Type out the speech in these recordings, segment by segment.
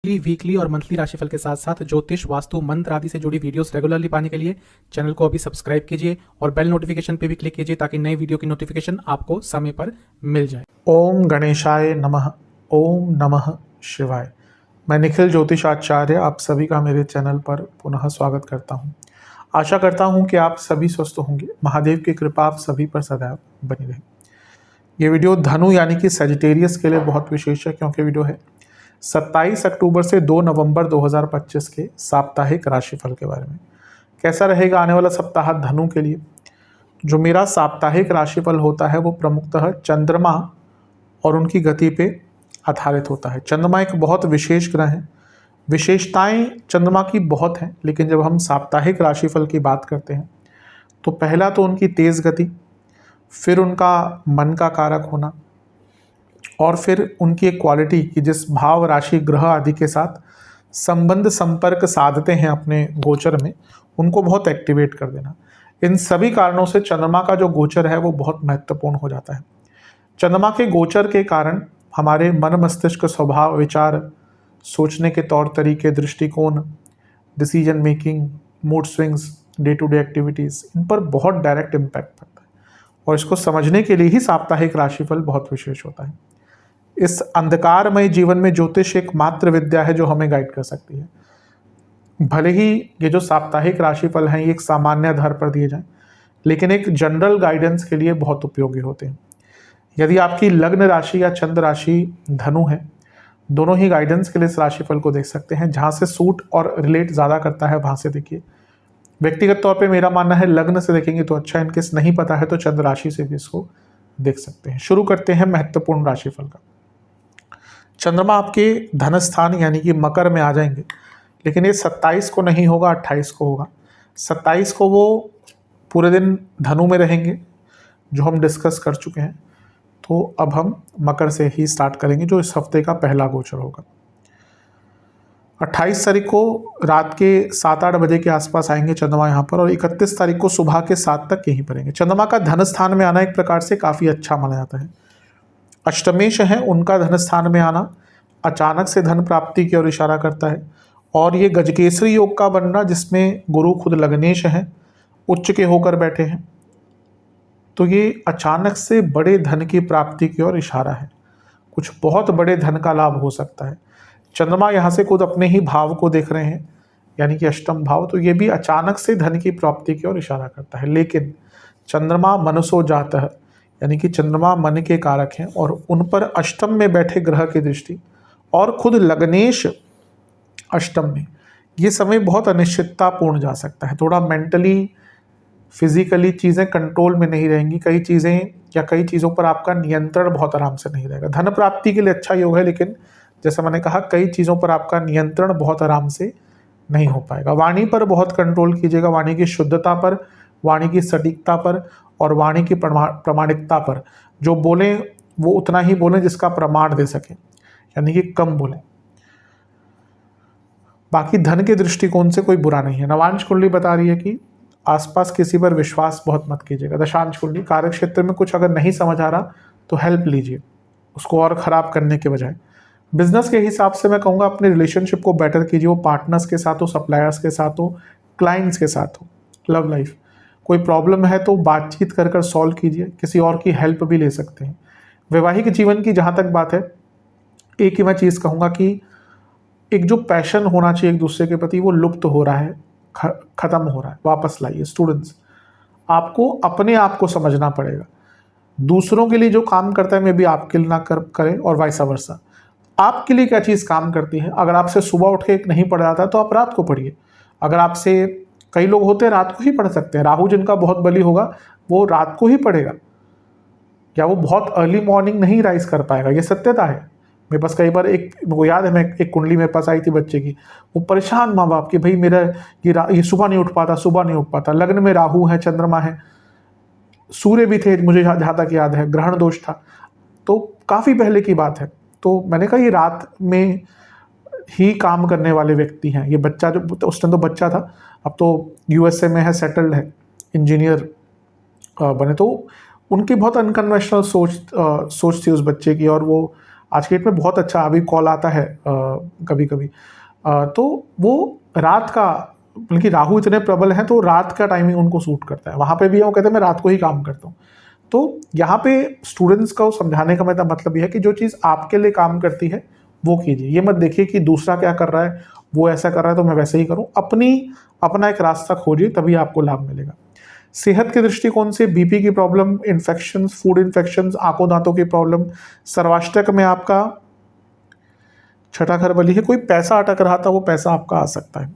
Weekly और monthly राशिफल के साथ साथ ज्योतिष, वास्तु, मंत्र आदि से जुड़ी वीडियोस रेगुलरली पाने के लिए चैनल को अभी सब्सक्राइब कीजिए और बेल नोटिफिकेशन पे भी क्लिक कीजिए ताकि नई वीडियो की नोटिफिकेशन आपको समय पर मिल जाए। ओम गणेशाय नमः। ओम नमः शिवाय। मैं निखिल ज्योतिषाचार्य आप सभी का मेरे चैनल पर पुनः स्वागत करता हूं। आशा करता हूं कि आप सभी स्वस्थ होंगे। महादेव की कृपा आप सभी पर सदैव बनी रहे। ये वीडियो धनु यानी कि सजिटेरियस के लिए बहुत विशेष है, क्योंकि वीडियो है 27 अक्टूबर से 2 नवंबर 2025 के साप्ताहिक राशिफल के बारे में। कैसा रहेगा आने वाला सप्ताह धनु के लिए। जो मेरा साप्ताहिक राशिफल होता है वो प्रमुखतः चंद्रमा और उनकी गति पे आधारित होता है। चंद्रमा एक बहुत विशेष ग्रह है। विशेषताएं चंद्रमा की बहुत हैं, लेकिन जब हम साप्ताहिक राशिफल की बात करते हैं तो पहला तो उनकी तेज गति, फिर उनका मन का कारक होना, और फिर उनकी एक क्वालिटी कि जिस भाव, राशि, ग्रह आदि के साथ संबंध संपर्क साधते हैं अपने गोचर में, उनको बहुत एक्टिवेट कर देना। इन सभी कारणों से चंद्रमा का जो गोचर है वो बहुत महत्वपूर्ण हो जाता है। चंद्रमा के गोचर के कारण हमारे मन, मस्तिष्क, स्वभाव, विचार, सोचने के तौर तरीके, दृष्टिकोण, decision making, mood swings, day to day activities, इन पर बहुत डायरेक्ट इम्पैक्ट पड़ता है। और इसको समझने के लिए ही साप्ताहिक राशिफल बहुत विशेष होता है। इस अंधकारमय जीवन में ज्योतिष एक मात्र विद्या है जो हमें गाइड कर सकती है। भले ही ये जो साप्ताहिक राशिफल हैं ये एक सामान्य आधार पर दिए जाएं, लेकिन एक जनरल गाइडेंस के लिए बहुत उपयोगी होते हैं। यदि आपकी लग्न राशि या चंद्र राशि धनु है, दोनों ही गाइडेंस के लिए इस राशिफल को देख सकते हैं। जहाँ से सूट और रिलेट ज़्यादा करता है वहाँ से देखिए। व्यक्तिगत तौर पे मेरा मानना है लग्न से देखेंगे तो अच्छा, इनकेस नहीं पता है तो चंद्र राशि से भी इसको देख सकते हैं। शुरू करते हैं महत्वपूर्ण राशिफल का। चंद्रमा आपके धन स्थान यानी कि मकर में आ जाएंगे, लेकिन ये 27 को नहीं होगा, 28 को होगा। 27 को वो पूरे दिन धनु में रहेंगे, जो हम डिस्कस कर चुके हैं। तो अब हम मकर से ही स्टार्ट करेंगे, जो इस हफ्ते का पहला गोचर होगा। 28 तारीख को रात के 7-8 बजे के आसपास आएंगे चंद्रमा यहाँ पर, और 31 तारीख को सुबह के 7 तक यहीं पर रहेंगे। चंद्रमा का धन स्थान में आना एक प्रकार से काफ़ी अच्छा माना जाता है। अष्टमेश है, उनका धन स्थान में आना अचानक से धन प्राप्ति की ओर इशारा करता है। और ये गजकेसरी योग का बनना, जिसमें गुरु खुद लग्नेश हैं, उच्च के होकर बैठे हैं, तो ये अचानक से बड़े धन की प्राप्ति की ओर इशारा है। कुछ बहुत बड़े धन का लाभ हो सकता है। चंद्रमा यहाँ से खुद अपने ही भाव को देख रहे हैं, यानी कि अष्टम भाव, तो ये भी अचानक से धन की प्राप्ति की ओर इशारा करता है। लेकिन चंद्रमा मनसो जाता है, यानी कि चंद्रमा मन के कारक हैं, और उन पर अष्टम में बैठे ग्रह की दृष्टि और खुद लग्नेश अष्टम में, ये समय बहुत अनिश्चिततापूर्ण जा सकता है। थोड़ा मेंटली, फिजिकली चीज़ें कंट्रोल में नहीं रहेंगी। कई चीज़ें या कई चीज़ों पर आपका नियंत्रण बहुत आराम से नहीं रहेगा। धन प्राप्ति के लिए अच्छा योग है, लेकिन जैसा मैंने कहा कई चीज़ों पर आपका नियंत्रण बहुत आराम से नहीं हो पाएगा। वाणी पर बहुत कंट्रोल कीजिएगा, वाणी की शुद्धता पर, वाणी की सटीकता पर और वाणी की प्रामाणिकता पर। जो बोलें वो उतना ही बोलें जिसका प्रमाण दे सकें, यानी कि कम बोलें। बाकी धन के दृष्टिकोण से कोई बुरा नहीं है। नवांश कुंडली बता रही है कि आसपास किसी पर विश्वास बहुत मत कीजिएगा। दशांश कुंडली, कार्य क्षेत्र में कुछ अगर नहीं समझ आ रहा तो हेल्प लीजिए, उसको और ख़राब करने के बजाय। बिजनेस के हिसाब से मैं कहूँगा अपने रिलेशनशिप को बेटर कीजिए, वो पार्टनर्स के साथ हो, सप्लायर्स के साथ हो, क्लाइंट्स के साथ हो। लव लाइफ, कोई प्रॉब्लम है तो बातचीत कर कर सॉल्व कीजिए, किसी और की हेल्प भी ले सकते हैं। वैवाहिक जीवन की जहाँ तक बात है, एक ही मैं चीज़ कहूँगा कि एक जो पैशन होना चाहिए एक दूसरे के प्रति, वो लुप्त हो रहा है, ख़त्म हो रहा है। वापस लाइए। स्टूडेंट्स, आपको अपने आप को समझना पड़ेगा। दूसरों के लिए जो काम करता है, मैं भी आपके लिए ना करें, और वाइसा वर्सा। आपके लिए क्या चीज़ काम करती है? अगर आपसे सुबह उठ के नहीं पढ़ जाता तो आप रात को पढ़िए। अगर आपसे, कई लोग होते हैं रात को ही पढ़ सकते हैं, राहु जिनका बहुत बली होगा वो रात को ही पढ़ेगा, या वो बहुत अर्ली मॉर्निंग नहीं राइज कर पाएगा। ये सत्यता है। मेरे पास कई बार वो याद है, मैं एक कुंडली मेरे पास आई थी बच्चे की, वो परेशान माँ बाप की, भाई मेरा ये सुबह नहीं उठ पाता। लग्न में राहु है, चंद्रमा है, सूर्य भी थे, मुझे जहाँ तक याद है, ग्रहण दोष था, तो काफ़ी पहले की बात है। तो मैंने कहा ये रात में ही काम करने वाले व्यक्ति हैं। ये बच्चा जो उस टाइम तो बच्चा था, अब तो यूएसए में है, सेटल्ड है, इंजीनियर बने। तो उनकी बहुत अनकन्वेंशनल सोच थी उस बच्चे की, और वो आज के डेट में बहुत अच्छा अभी कॉल आता है कभी कभी। तो वो रात का, बल्कि राहु इतने प्रबल हैं तो रात का टाइमिंग उनको सूट करता है। वहाँ पे भी वो कहते हैं मैं रात को ही काम करता हूँ। तो यहाँ पे स्टूडेंट्स को समझाने का मेरा मतलब यह है कि जो चीज़ आपके लिए काम करती है वो कीजिए। ये मत देखिए कि दूसरा क्या कर रहा है, वो ऐसा कर रहा है तो मैं वैसे ही करूँ। अपना एक रास्ता खोजिए, तभी आपको लाभ मिलेगा। सेहत के दृष्टिकोण से बीपी की प्रॉब्लम, इन्फेक्शंस, फूड इन्फेक्शंस, आंखों दांतों की प्रॉब्लम, सर्वाष्टक में आपका छठा घर बली है, कोई पैसा अटक रहा था वो पैसा आपका आ सकता है।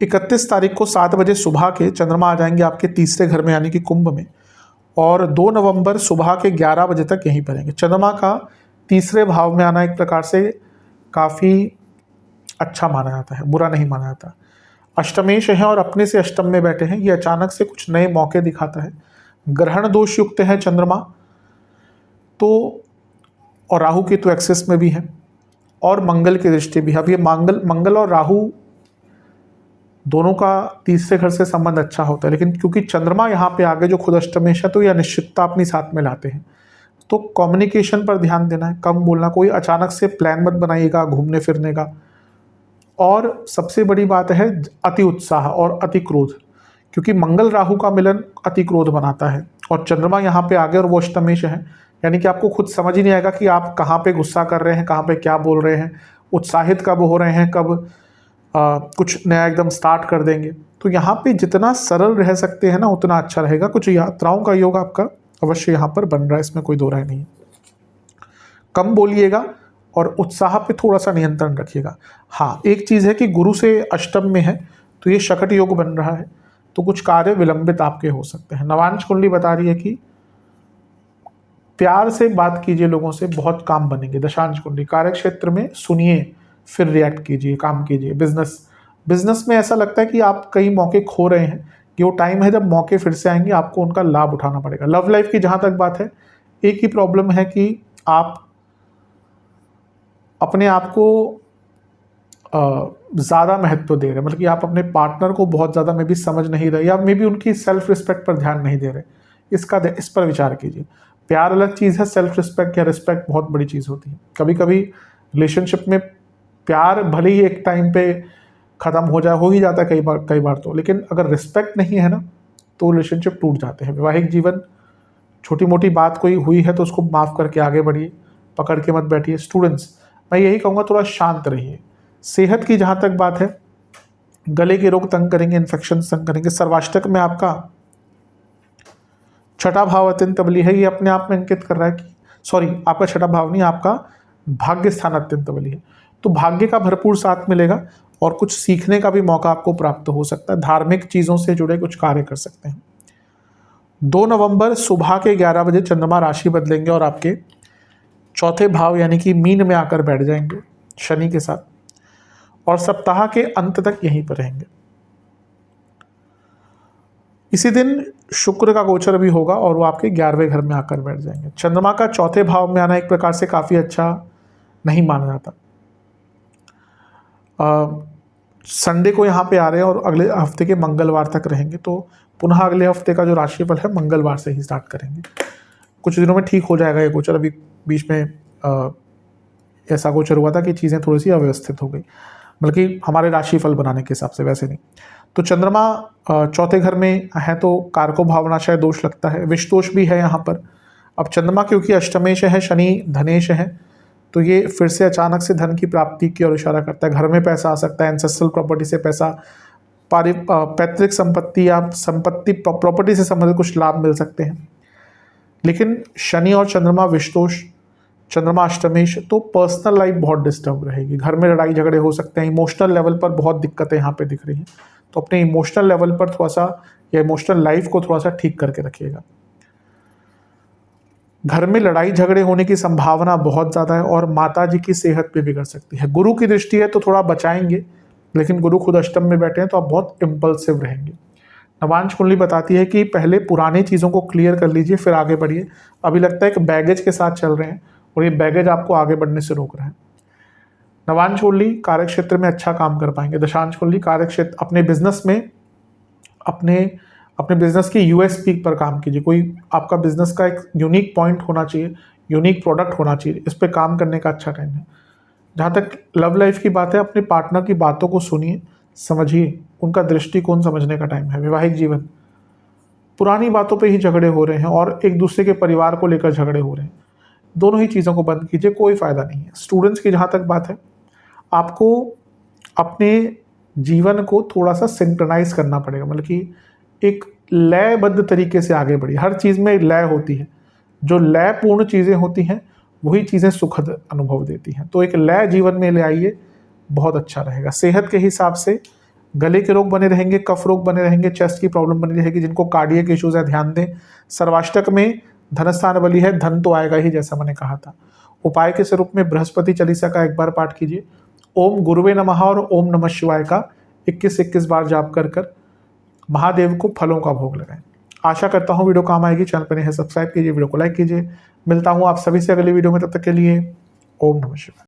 31 तारीख को 7 बजे सुबह के चंद्रमा आ जाएंगे आपके तीसरे घर में यानी कि कुंभ में, और 2 नवंबर सुबह के 11 बजे तक यहीं पर रहेंगे। चंद्रमा का तीसरे भाव में आना एक प्रकार से काफ़ी अच्छा माना जाता है, बुरा नहीं माना जाता। अष्टमेश है और अपने से अष्टम में बैठे हैं, ये अचानक से कुछ नए मौके दिखाता है। ग्रहण दोष युक्त है चंद्रमा तो, और राहु की तो एक्सेस में भी है, और मंगल की दृष्टि भी है। अब ये मंगल और राहु दोनों का तीसरे घर से संबंध अच्छा होता है, लेकिन क्योंकि चंद्रमा यहाँ पे आगे जो खुद अष्टमेश है तो ये अनिश्चितता अपनी साथ में लाते हैं। तो कम्युनिकेशन पर ध्यान देना है, कम बोलना, कोई अचानक से प्लान मत बनाइएगा घूमने फिरने का। और सबसे बड़ी बात है अति उत्साह और अति क्रोध, क्योंकि मंगल राहु का मिलन अति क्रोध बनाता है, और चंद्रमा यहाँ पे आगे और वो अष्टमेश है, यानी कि आपको खुद समझ ही नहीं आएगा कि आप कहाँ पे गुस्सा कर रहे हैं, कहाँ पे क्या बोल रहे हैं, उत्साहित कब हो रहे हैं, कब कुछ नया एकदम स्टार्ट कर देंगे। तो यहाँ पे जितना सरल रह सकते हैं ना उतना अच्छा रहेगा। कुछ यात्राओं का योग आपका अवश्य यहाँ पर बन रहा है, इसमें कोई दो राय नहीं। कम बोलिएगा और उत्साह पे थोड़ा सा नियंत्रण रखिएगा। हाँ, एक चीज़ है कि गुरु से अष्टम में है तो ये शकट योग बन रहा है, तो कुछ कार्य विलंबित आपके हो सकते हैं। नवांश कुंडली बता रही है कि प्यार से बात कीजिए लोगों से, बहुत काम बनेंगे। दशांश कुंडली कार्य क्षेत्र में सुनिए फिर रिएक्ट कीजिए, काम कीजिए। बिजनेस में ऐसा लगता है कि आप कई मौके खो रहे हैं, कि वो टाइम है जब मौके फिर से आएंगे, आपको उनका लाभ उठाना पड़ेगा। लव लाइफ की जहाँ तक बात है, एक ही प्रॉब्लम है कि आप अपने आप को ज़्यादा महत्व दे रहे हैं, मतलब कि आप अपने पार्टनर को बहुत ज़्यादा मे बी समझ नहीं रहे, या मे बी उनकी सेल्फ रिस्पेक्ट पर ध्यान नहीं दे रहे। इस पर विचार कीजिए। प्यार अलग चीज़ है, सेल्फ रिस्पेक्ट या रिस्पेक्ट बहुत बड़ी चीज़ होती है। कभी कभी रिलेशनशिप में प्यार भले ही एक टाइम पे ख़त्म हो ही जाता है कई बार तो, लेकिन अगर रिस्पेक्ट नहीं है ना तो रिलेशनशिप टूट जाते हैं। वैवाहिक जीवन, छोटी मोटी बात कोई हुई है तो उसको माफ़ करके आगे बढ़िए, पकड़ के मत बैठिए। स्टूडेंट्स, मैं यही कहूँगा थोड़ा शांत रहिए। सेहत की जहाँ तक बात है, गले के रोग तंग करेंगे, इन्फेक्शन तंग करेंगे। सर्वाष्टक में आपका छठा भाव अत्यंत बली है, ये अपने आप में इंगित कर रहा है कि आपका छठा भाव नहीं, आपका भाग्य स्थान अत्यंत बली है। तो भाग्य का भरपूर साथ मिलेगा और कुछ सीखने का भी मौका आपको प्राप्त हो सकता है। धार्मिक चीज़ों से जुड़े कुछ कार्य कर सकते हैं। 2 नवंबर सुबह के 11 बजे चंद्रमा राशि बदलेंगे और आपके चौथे भाव यानी कि मीन में आकर बैठ जाएंगे शनि के साथ, और सप्ताह के अंत तक यहीं पर रहेंगे। इसी दिन शुक्र का गोचर भी होगा और वो आपके 11वें घर में आकर बैठ जाएंगे। चंद्रमा का चौथे भाव में आना एक प्रकार से काफ़ी अच्छा नहीं माना जाता। संडे को यहाँ पे आ रहे हैं और अगले हफ्ते के मंगलवार तक रहेंगे, तो पुनः अगले हफ्ते का जो राशिफल है मंगलवार से ही स्टार्ट करेंगे। कुछ दिनों में ठीक हो जाएगा ये गोचर। अभी बीच में ऐसा गोचर हुआ था कि चीज़ें थोड़ी सी अव्यवस्थित हो गई, बल्कि हमारे राशिफल बनाने के हिसाब से, वैसे नहीं। तो चंद्रमा चौथे घर में है तो कारको भावनाशय दोष लगता है, विष दोष भी है यहाँ पर। अब चंद्रमा क्योंकि अष्टमेश है, शनि धनेश है, तो ये फिर से अचानक से धन की प्राप्ति की ओर इशारा करता है। घर में पैसा आ सकता है, एंसेस्ट्रल प्रॉपर्टी से पैसा, पैतृक संपत्ति या संपत्ति प्रॉपर्टी से संबंधित कुछ लाभ मिल सकते हैं। लेकिन शनि और चंद्रमा विषदोष, चंद्रमा अष्टमेश, तो पर्सनल लाइफ बहुत डिस्टर्ब रहेगी। घर में लड़ाई झगड़े हो सकते हैं। इमोशनल लेवल पर बहुत दिक्कतें यहाँ पे दिख रही हैं, तो अपने इमोशनल लेवल पर थोड़ा सा, या इमोशनल लाइफ को थोड़ा सा ठीक करके रखिएगा। घर में लड़ाई झगड़े होने की संभावना बहुत ज़्यादा है और माता जी की सेहत पे बिगड़ सकती है। गुरु की दृष्टि है तो थोड़ा बचाएंगे, लेकिन गुरु खुद अष्टम में बैठे हैं तो आप बहुत इम्पल्सिव रहेंगे। नवांश कुंडली बताती है कि पहले पुरानी चीज़ों को क्लियर कर लीजिए फिर आगे बढ़िए। अभी लगता है कि बैगेज के साथ चल रहे हैं और ये बैगेज आपको आगे बढ़ने से रोक रहा है। नवांश कुंडली कार्य क्षेत्र में अच्छा काम कर पाएंगे। दशांश कुंडली कार्य क्षेत्र, अपने बिजनेस में अपने बिजनेस की यूएसपी पर काम कीजिए। कोई आपका बिजनेस का एक यूनिक पॉइंट होना चाहिए, यूनिक प्रोडक्ट होना चाहिए, इस पे काम करने का अच्छा टाइम है। जहाँ तक लव लाइफ की बात है, अपने पार्टनर की बातों को सुनिए, समझिए, उनका दृष्टिकोण समझने का टाइम है। वैवाहिक जीवन, पुरानी बातों पे ही झगड़े हो रहे हैं और एक दूसरे के परिवार को लेकर झगड़े हो रहे हैं, दोनों ही चीज़ों को बंद कीजिए, कोई फ़ायदा नहीं है। स्टूडेंट्स की जहाँ तक बात है, आपको अपने जीवन को थोड़ा सा सिंक्रोनाइज करना पड़ेगा, मतलब कि एक लयबद्ध तरीके से आगे बढ़िए। हर चीज़ में लय होती है, जो लयपूर्ण चीज़ें होती हैं वही चीज़ें सुखद अनुभव देती हैं। तो एक लय जीवन में ले आइए, बहुत अच्छा रहेगा। सेहत के हिसाब से गले के रोग बने रहेंगे, कफ रोग बने रहेंगे, चेस्ट की प्रॉब्लम बनी रहेगी। जिनको कार्डियक इश्यूज है ध्यान दें। सर्वाष्टक में धनस्थान बली है, धन तो आएगा ही, जैसा मैंने कहा था। उपाय के स्वरूप में बृहस्पति चालीसा का एक बार पाठ कीजिए। ओम गुरुवे नमः और ओम नमः शिवाय का 21-21 बार जाप कर कर महादेव को फलों का भोग लगाएं। आशा करता हूँ वीडियो काम आएगी। चैनल पर नहीं है सब्सक्राइब कीजिए, वीडियो को लाइक कीजिए। मिलता हूँ आप सभी से अगली वीडियो में, तब तक के लिए ओम नमः शिवाय।